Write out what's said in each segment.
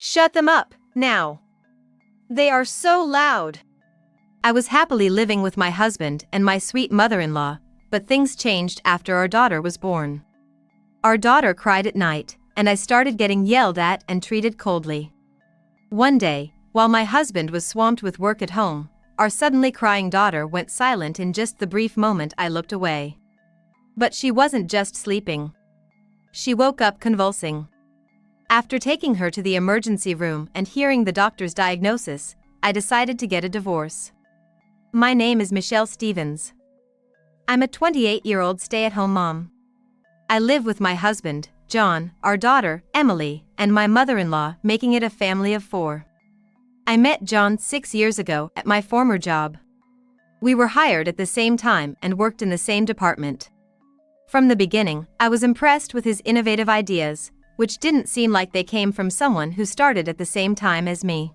Shut them up, now. They are so loud. I was happily living with my husband and my sweet mother-in-law, but things changed after our daughter was born. Our daughter cried at night, and I started getting yelled at and treated coldly. One day, while my husband was swamped with work at home, our suddenly crying daughter went silent in just the brief moment I looked away. But she wasn't just sleeping. She woke up convulsing. After taking her to the emergency room and hearing the doctor's diagnosis, I decided to get a divorce. My name is Michelle Stevens. I'm a 28-year-old stay-at-home mom. I live with my husband, John, our daughter, Emily, and my mother-in-law, making it a family of 4. I met John 6 years ago at my former job. We were hired at the same time and worked in the same department. From the beginning, I was impressed with his innovative ideas, which didn't seem like they came from someone who started at the same time as me.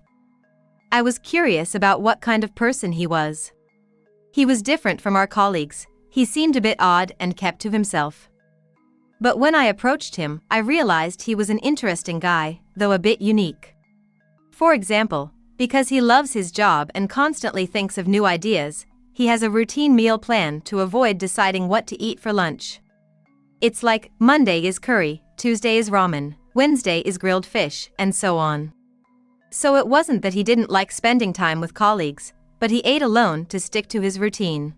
I was curious about what kind of person he was. He was different from our colleagues. He seemed a bit odd and kept to himself. But when I approached him, I realized he was an interesting guy, though a bit unique. For example, because he loves his job and constantly thinks of new ideas, he has a routine meal plan to avoid deciding what to eat for lunch. It's like, Monday is curry, Tuesday is ramen, Wednesday is grilled fish, and so on. So it wasn't that he didn't like spending time with colleagues, but he ate alone to stick to his routine.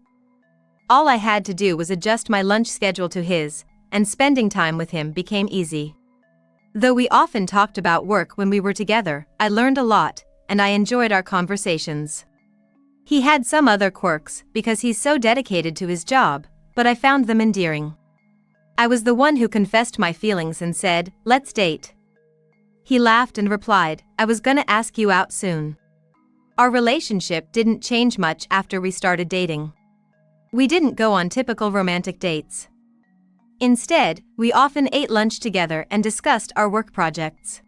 All I had to do was adjust my lunch schedule to his, and spending time with him became easy. Though we often talked about work when we were together, I learned a lot, and I enjoyed our conversations. He had some other quirks because he's so dedicated to his job, but I found them endearing. I was the one who confessed my feelings and said, "Let's date." He laughed and replied, "I was gonna ask you out soon." Our relationship didn't change much after we started dating. We didn't go on typical romantic dates. Instead, we often ate lunch together and discussed our work projects.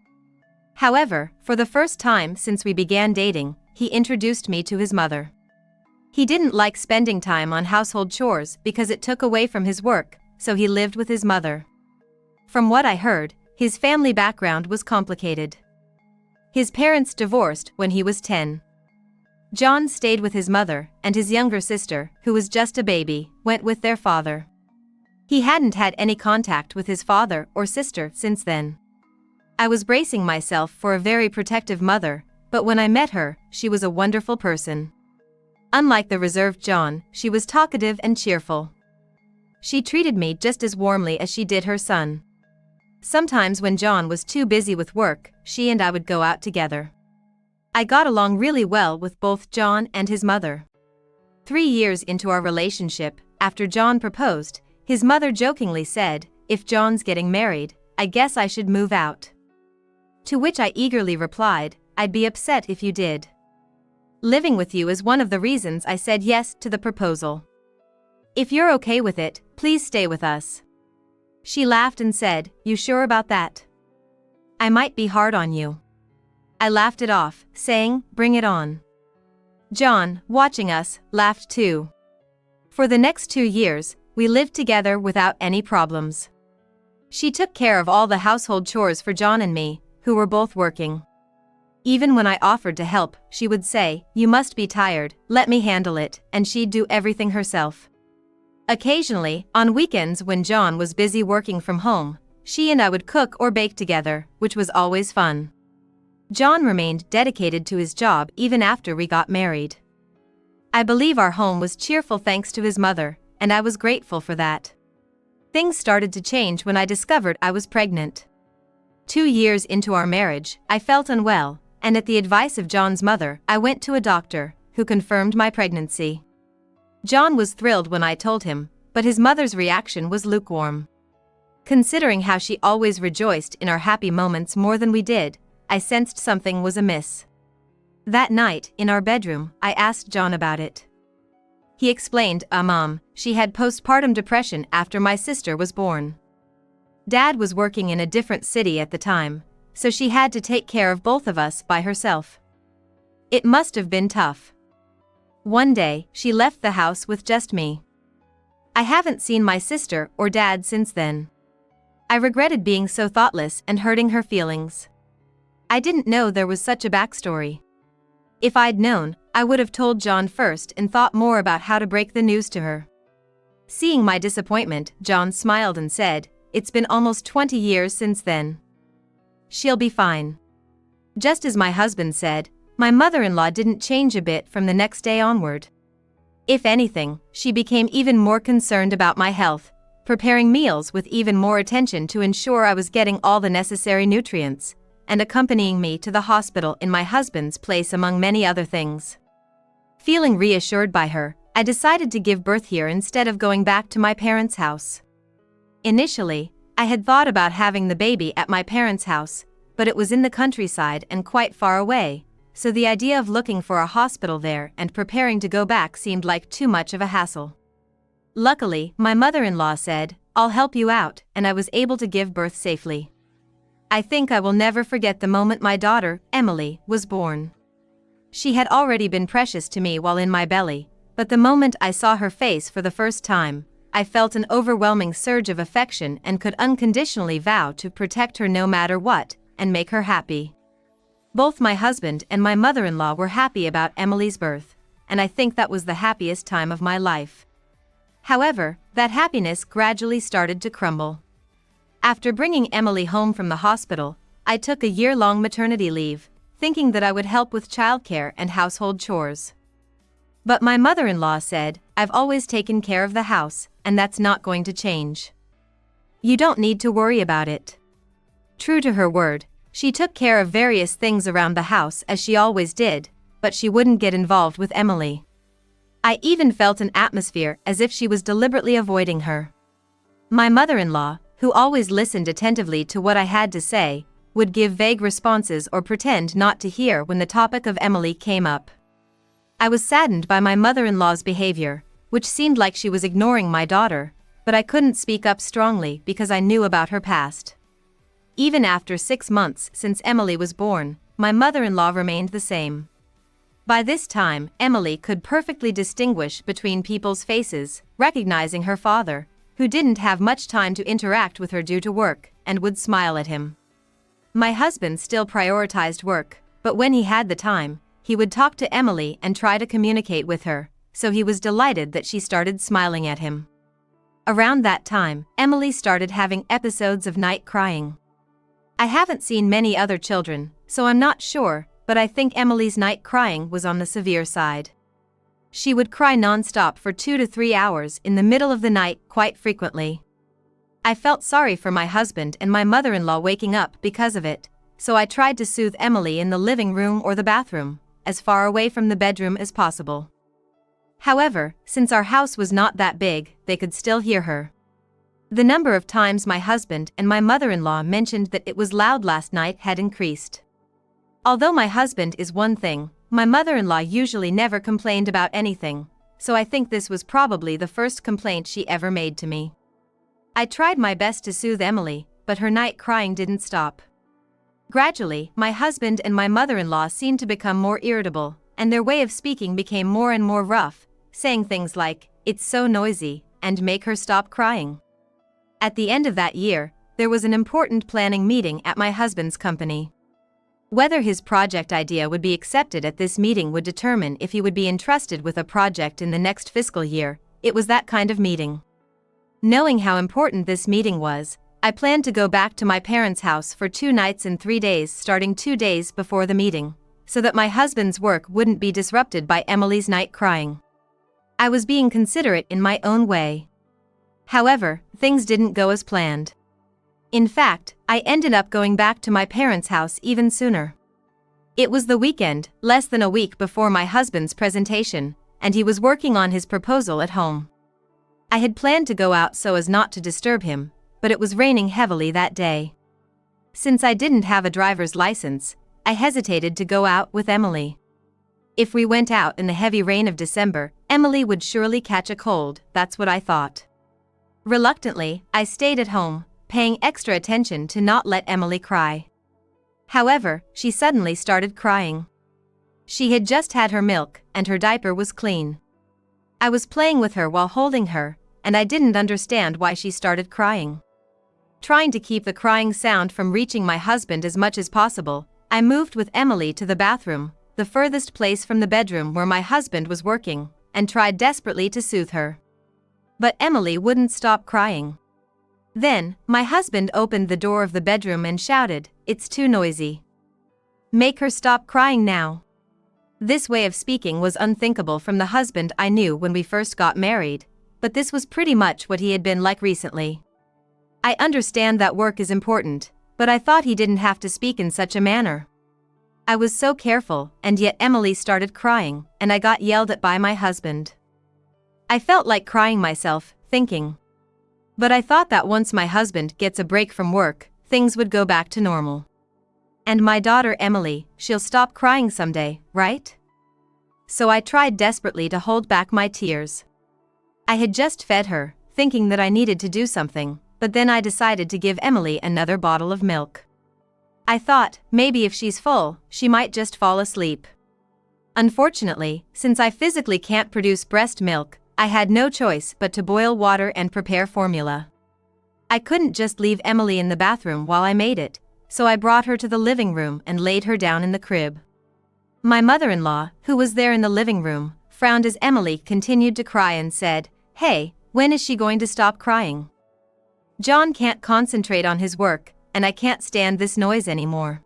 However, for the first time since we began dating, he introduced me to his mother. He didn't like spending time on household chores because it took away from his work, so he lived with his mother. From what I heard, his family background was complicated. His parents divorced when he was 10. John stayed with his mother, and his younger sister, who was just a baby, went with their father. He hadn't had any contact with his father or sister since then. I was bracing myself for a very protective mother, but when I met her, she was a wonderful person. Unlike the reserved John, she was talkative and cheerful. She treated me just as warmly as she did her son. Sometimes when John was too busy with work, she and I would go out together. I got along really well with both John and his mother. 3 years into our relationship, after John proposed, his mother jokingly said, "If John's getting married, I guess I should move out." To which I eagerly replied, "I'd be upset if you did. Living with you is one of the reasons I said yes to the proposal. If you're okay with it, please stay with us." She laughed and said, "You sure about that? I might be hard on you." I laughed it off, saying, "Bring it on." John, watching us, laughed too. For the next 2 years, we lived together without any problems. She took care of all the household chores for John and me, who were both working. Even when I offered to help, she would say, "You must be tired, let me handle it," and she'd do everything herself. Occasionally, on weekends when John was busy working from home, she and I would cook or bake together, which was always fun. John remained dedicated to his job even after we got married. I believe our home was cheerful thanks to his mother, and I was grateful for that. Things started to change when I discovered I was pregnant. 2 years into our marriage, I felt unwell, and at the advice of John's mother, I went to a doctor, who confirmed my pregnancy. John was thrilled when I told him, but his mother's reaction was lukewarm. Considering how she always rejoiced in our happy moments more than we did, I sensed something was amiss. That night, in our bedroom, I asked John about it. He explained, Mom, she had postpartum depression after my sister was born. Dad was working in a different city at the time, so she had to take care of both of us by herself. It must have been tough. One day, she left the house with just me. I haven't seen my sister or dad since then. I regretted being so thoughtless and hurting her feelings. I didn't know there was such a backstory. If I'd known, I would have told John first and thought more about how to break the news to her. Seeing my disappointment, John smiled and said, "It's been almost 20 years since then. She'll be fine." Just as my husband said, my mother-in-law didn't change a bit from the next day onward. If anything, she became even more concerned about my health, preparing meals with even more attention to ensure I was getting all the necessary nutrients, and accompanying me to the hospital in my husband's place among many other things. Feeling reassured by her, I decided to give birth here instead of going back to my parents' house. Initially, I had thought about having the baby at my parents' house, but it was in the countryside and quite far away, so the idea of looking for a hospital there and preparing to go back seemed like too much of a hassle. Luckily, my mother-in-law said, "I'll help you out," and I was able to give birth safely. I think I will never forget the moment my daughter, Emily, was born. She had already been precious to me while in my belly, but the moment I saw her face for the first time, I felt an overwhelming surge of affection and could unconditionally vow to protect her no matter what, and make her happy. Both my husband and my mother-in-law were happy about Emily's birth, and I think that was the happiest time of my life. However, that happiness gradually started to crumble. After bringing Emily home from the hospital, I took a year-long maternity leave, thinking that I would help with childcare and household chores. But my mother-in-law said, "I've always taken care of the house, and that's not going to change. You don't need to worry about it." True to her word, she took care of various things around the house as she always did, but she wouldn't get involved with Emily. I even felt an atmosphere as if she was deliberately avoiding her. My mother-in-law, who always listened attentively to what I had to say, would give vague responses or pretend not to hear when the topic of Emily came up. I was saddened by my mother-in-law's behavior, which seemed like she was ignoring my daughter, but I couldn't speak up strongly because I knew about her past. Even after 6 months since Emily was born, my mother-in-law remained the same. By this time, Emily could perfectly distinguish between people's faces, recognizing her father, who didn't have much time to interact with her due to work, and would smile at him. My husband still prioritized work, but when he had the time, he would talk to Emily and try to communicate with her, so he was delighted that she started smiling at him. Around that time, Emily started having episodes of night crying. I haven't seen many other children, so I'm not sure, but I think Emily's night crying was on the severe side. She would cry non-stop for 2 to 3 hours in the middle of the night quite frequently. I felt sorry for my husband and my mother-in-law waking up because of it, so I tried to soothe Emily in the living room or the bathroom, as far away from the bedroom as possible. However, since our house was not that big, they could still hear her. The number of times my husband and my mother-in-law mentioned that it was loud last night had increased. Although my husband is one thing, my mother-in-law usually never complained about anything, so I think this was probably the first complaint she ever made to me. I tried my best to soothe Emily, but her night crying didn't stop. Gradually, my husband and my mother-in-law seemed to become more irritable, and their way of speaking became more and more rough, saying things like, "It's so noisy," and "Make her stop crying." At the end of that year, there was an important planning meeting at my husband's company. Whether his project idea would be accepted at this meeting would determine if he would be entrusted with a project in the next fiscal year. It was that kind of meeting. Knowing how important this meeting was, I planned to go back to my parents' house for 2 nights and 3 days starting 2 days before the meeting, so that my husband's work wouldn't be disrupted by Emily's night crying. I was being considerate in my own way. However, things didn't go as planned. In fact, I ended up going back to my parents' house even sooner. It was the weekend, less than a week before my husband's presentation, and he was working on his proposal at home. I had planned to go out so as not to disturb him, but it was raining heavily that day. Since I didn't have a driver's license, I hesitated to go out with Emily. If we went out in the heavy rain of December, Emily would surely catch a cold, that's what I thought. Reluctantly, I stayed at home, paying extra attention to not let Emily cry. However, she suddenly started crying. She had just had her milk, and her diaper was clean. I was playing with her while holding her, and I didn't understand why she started crying. Trying to keep the crying sound from reaching my husband as much as possible, I moved with Emily to the bathroom, the furthest place from the bedroom where my husband was working, and tried desperately to soothe her. But Emily wouldn't stop crying. Then, my husband opened the door of the bedroom and shouted, "It's too noisy. Make her stop crying now." This way of speaking was unthinkable from the husband I knew when we first got married, but this was pretty much what he had been like recently. I understand that work is important, but I thought he didn't have to speak in such a manner. I was so careful, and yet Emily started crying, and I got yelled at by my husband. I felt like crying myself, thinking. But I thought that once my husband gets a break from work, things would go back to normal. And my daughter Emily, she'll stop crying someday, right? So I tried desperately to hold back my tears. I had just fed her, thinking that I needed to do something, but then I decided to give Emily another bottle of milk. I thought, maybe if she's full, she might just fall asleep. Unfortunately, since I physically can't produce breast milk, I had no choice but to boil water and prepare formula. I couldn't just leave Emily in the bathroom while I made it, so I brought her to the living room and laid her down in the crib. My mother-in-law, who was there in the living room, frowned as Emily continued to cry and said, "Hey, when is she going to stop crying? John can't concentrate on his work, and I can't stand this noise anymore."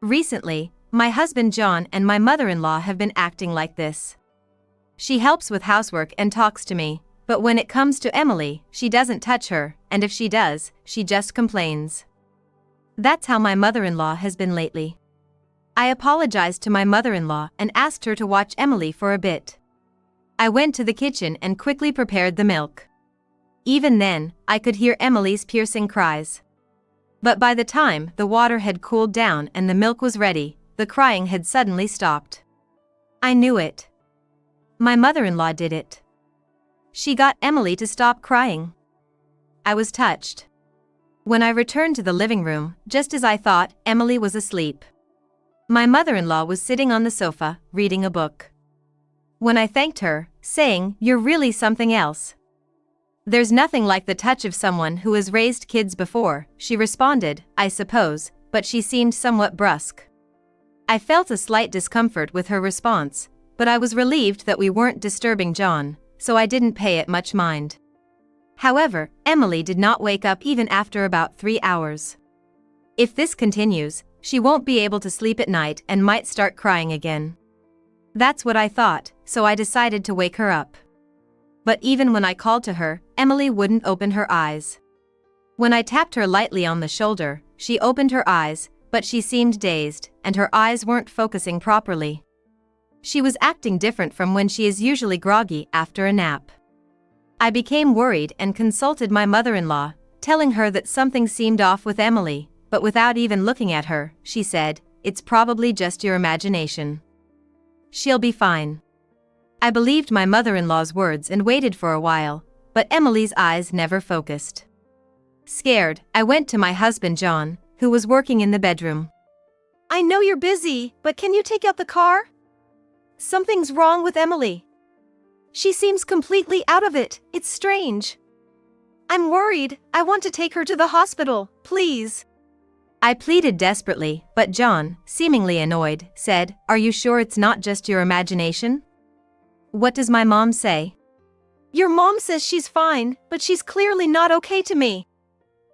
Recently, my husband John and my mother-in-law have been acting like this. She helps with housework and talks to me, but when it comes to Emily, she doesn't touch her, and if she does, she just complains. That's how my mother-in-law has been lately. I apologized to my mother-in-law and asked her to watch Emily for a bit. I went to the kitchen and quickly prepared the milk. Even then, I could hear Emily's piercing cries. But by the time the water had cooled down and the milk was ready, the crying had suddenly stopped. I knew it. My mother-in-law did it. She got Emily to stop crying. I was touched. When I returned to the living room, just as I thought, Emily was asleep. My mother-in-law was sitting on the sofa, reading a book. When I thanked her, saying, "You're really something else. There's nothing like the touch of someone who has raised kids before," she responded, "I suppose," but she seemed somewhat brusque. I felt a slight discomfort with her response, but I was relieved that we weren't disturbing John, so I didn't pay it much mind. However, Emily did not wake up even after about 3 hours. If this continues, she won't be able to sleep at night and might start crying again. That's what I thought, so I decided to wake her up. But even when I called to her, Emily wouldn't open her eyes. When I tapped her lightly on the shoulder, she opened her eyes, but she seemed dazed, and her eyes weren't focusing properly. She was acting different from when she is usually groggy after a nap. I became worried and consulted my mother-in-law, telling her that something seemed off with Emily, but without even looking at her, she said, "It's probably just your imagination. She'll be fine." I believed my mother-in-law's words and waited for a while, but Emily's eyes never focused. Scared, I went to my husband John, who was working in the bedroom. "I know you're busy, but can you take out the car? Something's wrong with Emily. She seems completely out of it. It's strange. I'm worried. I want to take her to the hospital, please." I pleaded desperately, but John, seemingly annoyed, said, "Are you sure it's not just your imagination? What does my mom say?" "Your mom says she's fine, but she's clearly not okay to me."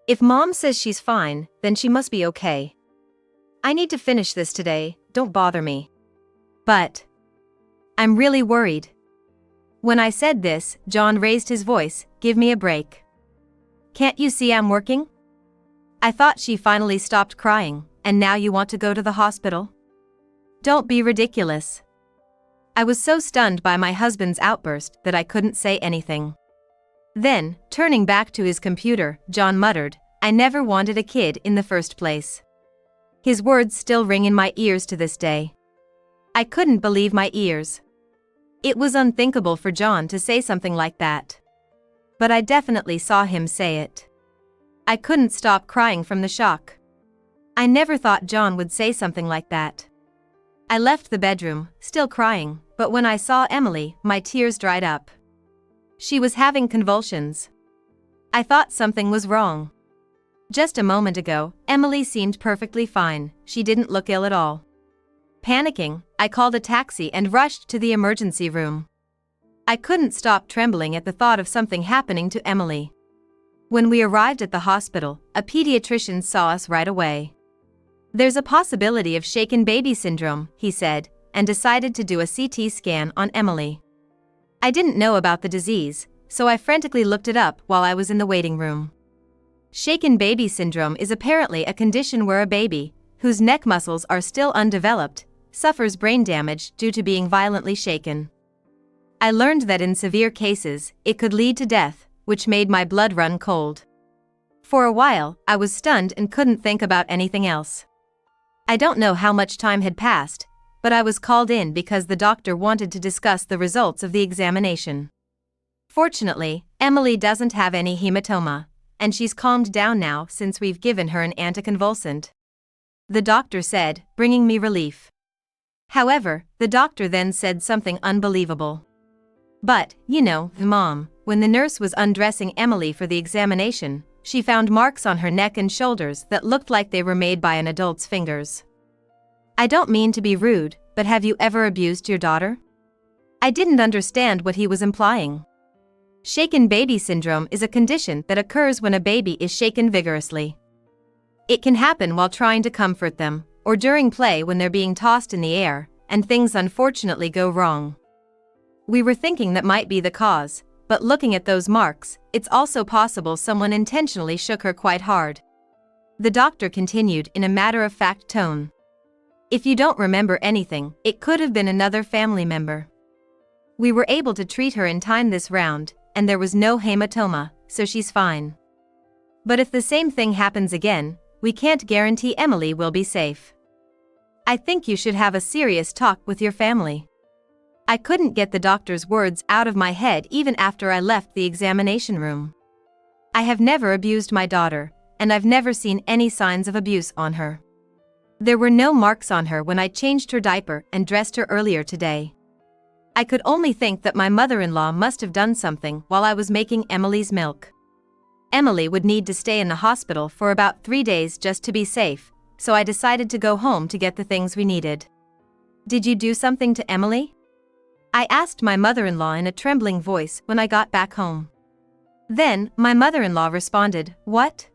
"If mom says she's fine, then she must be okay. I need to finish this today, don't bother me." "But I'm really worried." When I said this, John raised his voice, "Give me a break. Can't you see I'm working? I thought she finally stopped crying, and now you want to go to the hospital? Don't be ridiculous." I was so stunned by my husband's outburst that I couldn't say anything. Then, turning back to his computer, John muttered, "I never wanted a kid in the first place." His words still ring in my ears to this day. I couldn't believe my ears. It was unthinkable for John to say something like that. But I definitely saw him say it. I couldn't stop crying from the shock. I never thought John would say something like that. I left the bedroom, still crying, but when I saw Emily, my tears dried up. She was having convulsions. I thought something was wrong. Just a moment ago, Emily seemed perfectly fine. She didn't look ill at all. Panicking, I called a taxi and rushed to the emergency room. I couldn't stop trembling at the thought of something happening to Emily. When we arrived at the hospital, a pediatrician saw us right away. "There's a possibility of shaken baby syndrome," he said, and decided to do a CT scan on Emily. I didn't know about the disease, so I frantically looked it up while I was in the waiting room. Shaken baby syndrome is apparently a condition where a baby, whose neck muscles are still undeveloped, suffers brain damage due to being violently shaken. I learned that in severe cases, it could lead to death, which made my blood run cold. For a while, I was stunned and couldn't think about anything else. I don't know how much time had passed, but I was called in because the doctor wanted to discuss the results of the examination. Fortunately, Emily doesn't have any hematoma, and she's calmed down now since we've given her an anticonvulsant. The doctor said, bringing me relief. However, the doctor then said something unbelievable. "But, you know, Mom, when the nurse was undressing Emily for the examination, she found marks on her neck and shoulders that looked like they were made by an adult's fingers." I don't mean to be rude, but have you ever abused your daughter? I didn't understand what he was implying. Shaken baby syndrome is a condition that occurs when a baby is shaken vigorously. It can happen while trying to comfort them, or during play when they're being tossed in the air, and things unfortunately go wrong. We were thinking that might be the cause, but looking at those marks, it's also possible someone intentionally shook her quite hard. The doctor continued in a matter-of-fact tone. "If you don't remember anything, it could have been another family member. We were able to treat her in time this round, and there was no hematoma, so she's fine. But if the same thing happens again, we can't guarantee Emily will be safe. I think you should have a serious talk with your family." I couldn't get the doctor's words out of my head even after I left the examination room. I have never abused my daughter, and I've never seen any signs of abuse on her. There were no marks on her when I changed her diaper and dressed her earlier today. I could only think that my mother-in-law must have done something while I was making Emily's milk. Emily would need to stay in the hospital for about 3 days just to be safe, so I decided to go home to get the things we needed. "Did you do something to Emily?" I asked my mother-in-law in a trembling voice when I got back home. Then, my mother-in-law responded, "What?"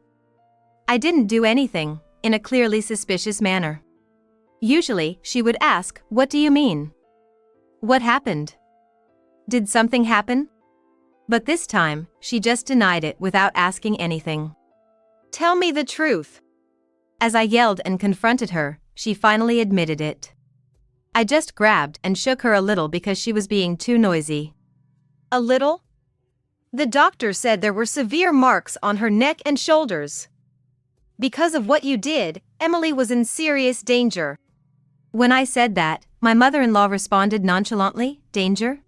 I didn't do anything, in a clearly suspicious manner. Usually, she would ask, "What do you mean? What happened? Did something happen?" But this time, she just denied it without asking anything. "Tell me the truth." As I yelled and confronted her, she finally admitted it. I just grabbed and shook her a little because she was being too noisy. "A little? The doctor said there were severe marks on her neck and shoulders. Because of what you did, Emily was in serious danger." When I said that, my mother-in-law responded nonchalantly, "Danger?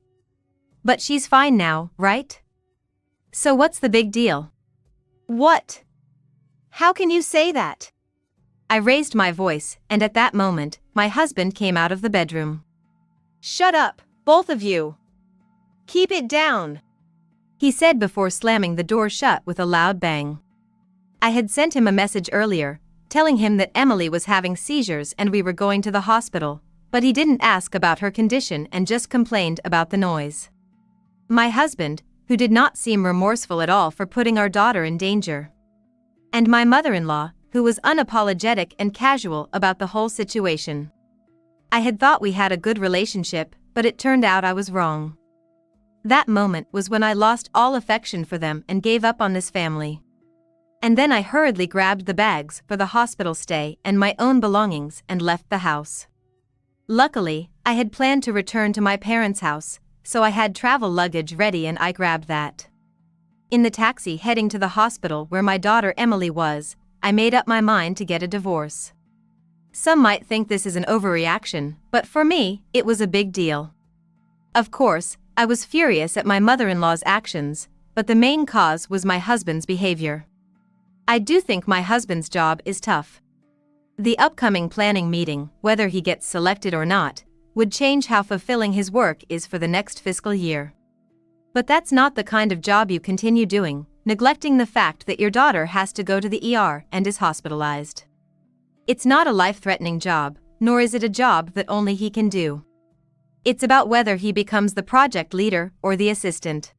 But she's fine now, right? So what's the big deal?" "What? How can you say that?" I raised my voice, and at that moment, my husband came out of the bedroom. "Shut up, both of you. Keep it down," he said before slamming the door shut with a loud bang. I had sent him a message earlier, telling him that Emily was having seizures and we were going to the hospital, but he didn't ask about her condition and just complained about the noise. My husband, who did not seem remorseful at all for putting our daughter in danger. And my mother-in-law, who was unapologetic and casual about the whole situation. I had thought we had a good relationship, but it turned out I was wrong. That moment was when I lost all affection for them and gave up on this family. And then I hurriedly grabbed the bags for the hospital stay and my own belongings and left the house. Luckily, I had planned to return to my parents' house, so I had travel luggage ready and I grabbed that. In the taxi heading to the hospital where my daughter Emily was, I made up my mind to get a divorce. Some might think this is an overreaction, but for me, it was a big deal. Of course, I was furious at my mother-in-law's actions, but the main cause was my husband's behavior. I do think my husband's job is tough. The upcoming planning meeting, whether he gets selected or not, would change how fulfilling his work is for the next fiscal year. But that's not the kind of job you continue doing, neglecting the fact that your daughter has to go to the ER and is hospitalized. It's not a life-threatening job, nor is it a job that only he can do. It's about whether he becomes the project leader or the assistant.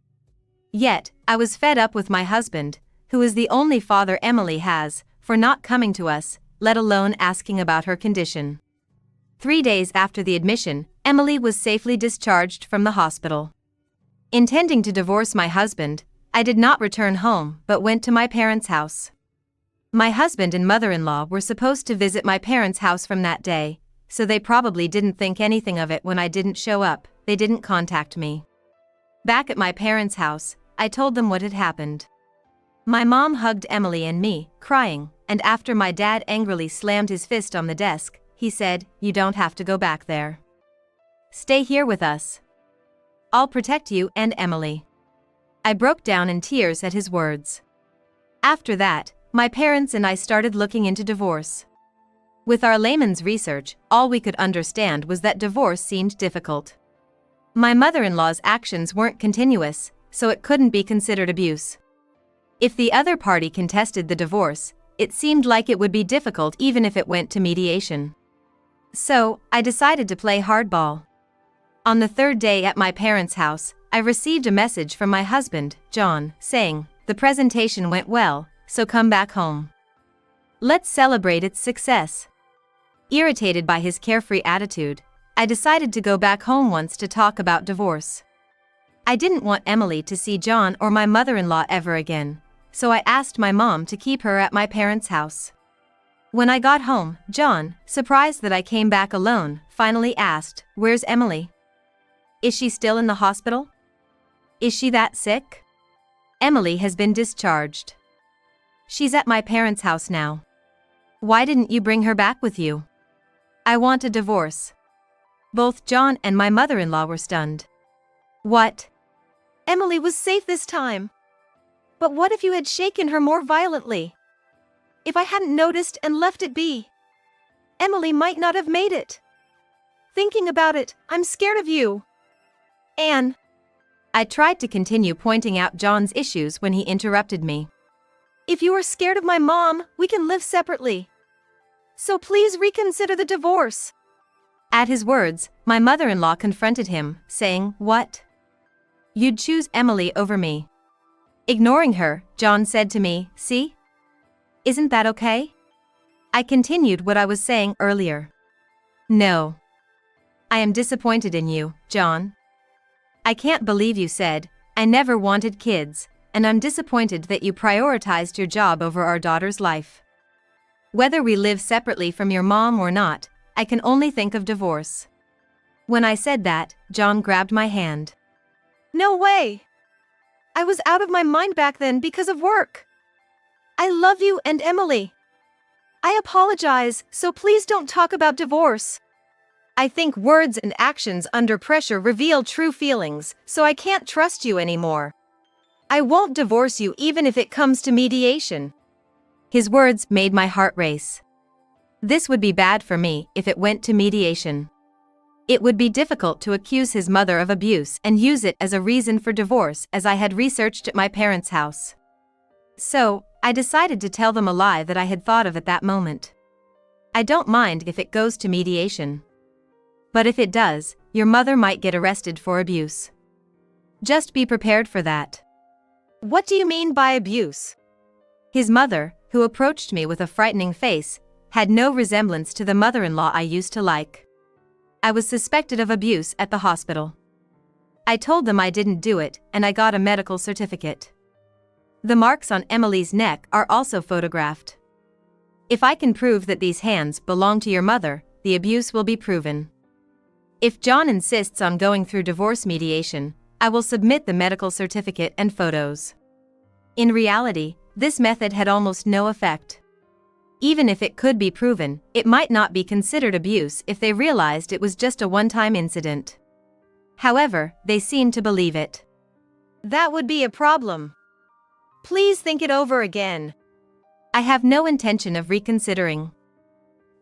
Yet, I was fed up with my husband, who is the only father Emily has, for not coming to us, let alone asking about her condition. 3 days after the admission, Emily was safely discharged from the hospital. Intending to divorce my husband, I did not return home but went to my parents' house. My husband and mother-in-law were supposed to visit my parents' house from that day, so they probably didn't think anything of it when I didn't show up. They didn't contact me. Back at my parents' house, I told them what had happened. My mom hugged Emily and me, crying, and after my dad angrily slammed his fist on the desk, he said, "You don't have to go back there. Stay here with us. I'll protect you and Emily." I broke down in tears at his words. After that, my parents and I started looking into divorce. With our layman's research, all we could understand was that divorce seemed difficult. My mother-in-law's actions weren't continuous, so it couldn't be considered abuse. If the other party contested the divorce, it seemed like it would be difficult even if it went to mediation. So, I decided to play hardball. On the 3rd day at my parents' house, I received a message from my husband, John, saying, "The presentation went well, so come back home. Let's celebrate its success." Irritated by his carefree attitude, I decided to go back home once to talk about divorce. I didn't want Emily to see John or my mother-in-law ever again, so I asked my mom to keep her at my parents' house. When I got home, John, surprised that I came back alone, finally asked, "Where's Emily? Is she still in the hospital? Is she that sick?" "Emily has been discharged. She's at my parents' house now. Why didn't you bring her back with you?" "I want a divorce." Both John and my mother-in-law were stunned. "What? Emily was safe this time. But what if you had shaken her more violently? If I hadn't noticed and left it be, Emily might not have made it. Thinking about it, I'm scared of you. Anne." I tried to continue pointing out John's issues when he interrupted me. "If you are scared of my mom, we can live separately. So please reconsider the divorce." At his words, my mother-in-law confronted him, saying, "What? You'd choose Emily over me?" Ignoring her, John said to me, "See? Isn't that okay?" I continued what I was saying earlier. "No. I am disappointed in you, John. I can't believe you said, 'I never wanted kids,' and I'm disappointed that you prioritized your job over our daughter's life. Whether we live separately from your mom or not, I can only think of divorce." When I said that, John grabbed my hand. "No way! I was out of my mind back then because of work. I love you and Emily. I apologize, so please don't talk about divorce. I think words and actions under pressure reveal true feelings, so I can't trust you anymore. I won't divorce you even if it comes to mediation." His words made my heart race. This would be bad for me if it went to mediation. It would be difficult to accuse his mother of abuse and use it as a reason for divorce, as I had researched at my parents' house. So, I decided to tell them a lie that I had thought of at that moment. "I don't mind if it goes to mediation. But if it does, your mother might get arrested for abuse. Just be prepared for that." "What do you mean by abuse?" His mother, who approached me with a frightening face, had no resemblance to the mother-in-law I used to like. I was suspected of abuse at the hospital. I told them I didn't do it, and I got a medical certificate. The marks on Emily's neck are also photographed. If I can prove that these hands belong to your mother, the abuse will be proven. If John insists on going through divorce mediation, I will submit the medical certificate and photos. In reality, this method had almost no effect. Even if it could be proven, it might not be considered abuse if they realized it was just a one-time incident. However, they seemed to believe it. "That would be a problem. Please think it over again." I have no intention of reconsidering.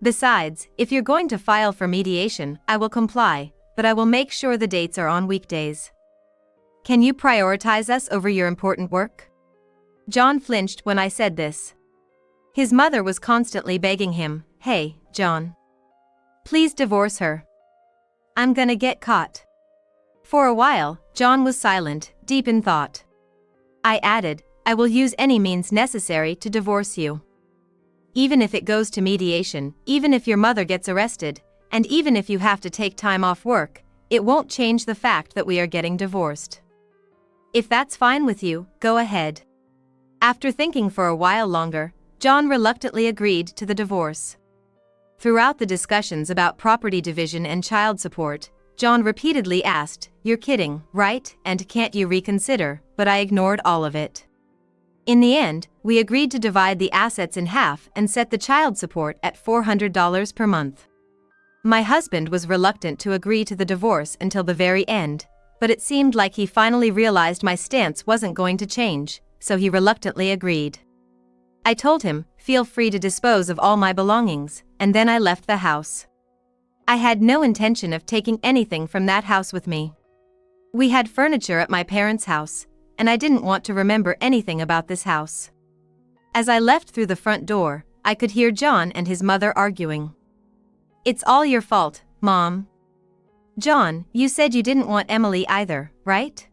Besides, if you're going to file for mediation, I will comply, but I will make sure the dates are on weekdays. Can you prioritize us over your important work? John flinched when I said this. His mother was constantly begging him, "Hey, John. Please divorce her. I'm gonna get caught." For a while, John was silent, deep in thought. I added, "I will use any means necessary to divorce you. Even if it goes to mediation, even if your mother gets arrested, and even if you have to take time off work, it won't change the fact that we are getting divorced. If that's fine with you, go ahead." After thinking for a while longer, John reluctantly agreed to the divorce. Throughout the discussions about property division and child support, John repeatedly asked, "You're kidding, right? And can't you reconsider?" But I ignored all of it. In the end, we agreed to divide the assets in half and set the child support at $400 per month. My husband was reluctant to agree to the divorce until the very end, but it seemed like he finally realized my stance wasn't going to change, so he reluctantly agreed. I told him, "Feel free to dispose of all my belongings," and then I left the house. I had no intention of taking anything from that house with me. We had furniture at my parents' house, and I didn't want to remember anything about this house. As I left through the front door, I could hear John and his mother arguing. "It's all your fault, Mom. John, you said you didn't want Emily either, right?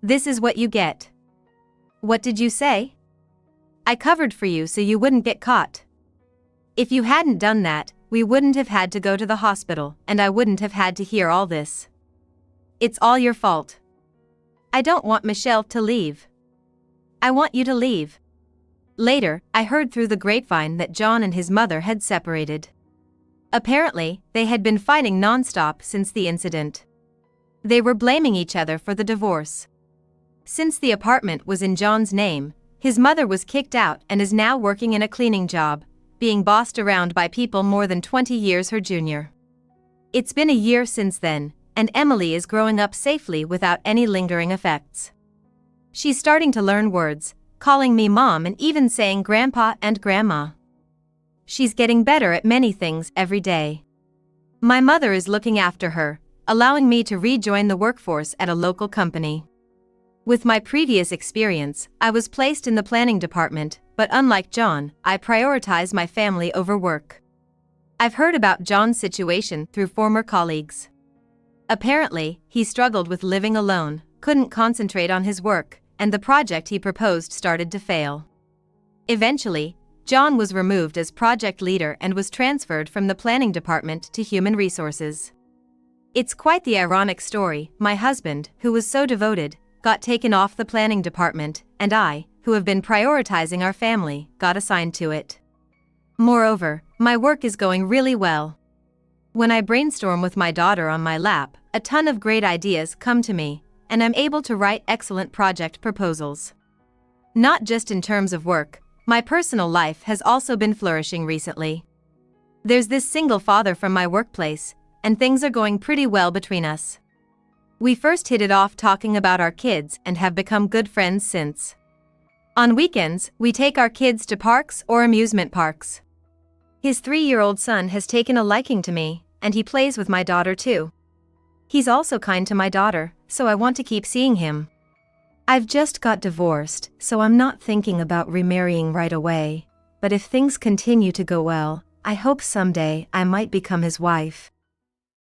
This is what you get." "What did you say?" "I covered for you so you wouldn't get caught. If you hadn't done that, we wouldn't have had to go to the hospital, and I wouldn't have had to hear all this. It's all your fault. I don't want Michelle to leave. I want you to leave." Later, I heard through the grapevine that John and his mother had separated. Apparently, they had been fighting non-stop since the incident. They were blaming each other for the divorce. Since the apartment was in John's name, his mother was kicked out and is now working in a cleaning job, being bossed around by people more than 20 years her junior. It's been a year since then, and Emily is growing up safely without any lingering effects. She's starting to learn words, calling me Mom and even saying Grandpa and Grandma. She's getting better at many things every day. My mother is looking after her, allowing me to rejoin the workforce at a local company. With my previous experience, I was placed in the planning department, but unlike John, I prioritize my family over work. I've heard about John's situation through former colleagues. Apparently, he struggled with living alone, couldn't concentrate on his work, and the project he proposed started to fail. Eventually, John was removed as project leader and was transferred from the planning department to human resources. It's quite the ironic story. My husband, who was so devoted, got taken off the planning department, and I, who have been prioritizing our family, got assigned to it. Moreover, my work is going really well. When I brainstorm with my daughter on my lap, a ton of great ideas come to me, and I'm able to write excellent project proposals. Not just in terms of work, my personal life has also been flourishing recently. There's this single father from my workplace, and things are going pretty well between us. We first hit it off talking about our kids and have become good friends since. On weekends, we take our kids to parks or amusement parks. His 3-year-old son has taken a liking to me, and he plays with my daughter too. He's also kind to my daughter, so I want to keep seeing him. I've just got divorced, so I'm not thinking about remarrying right away, but if things continue to go well, I hope someday I might become his wife.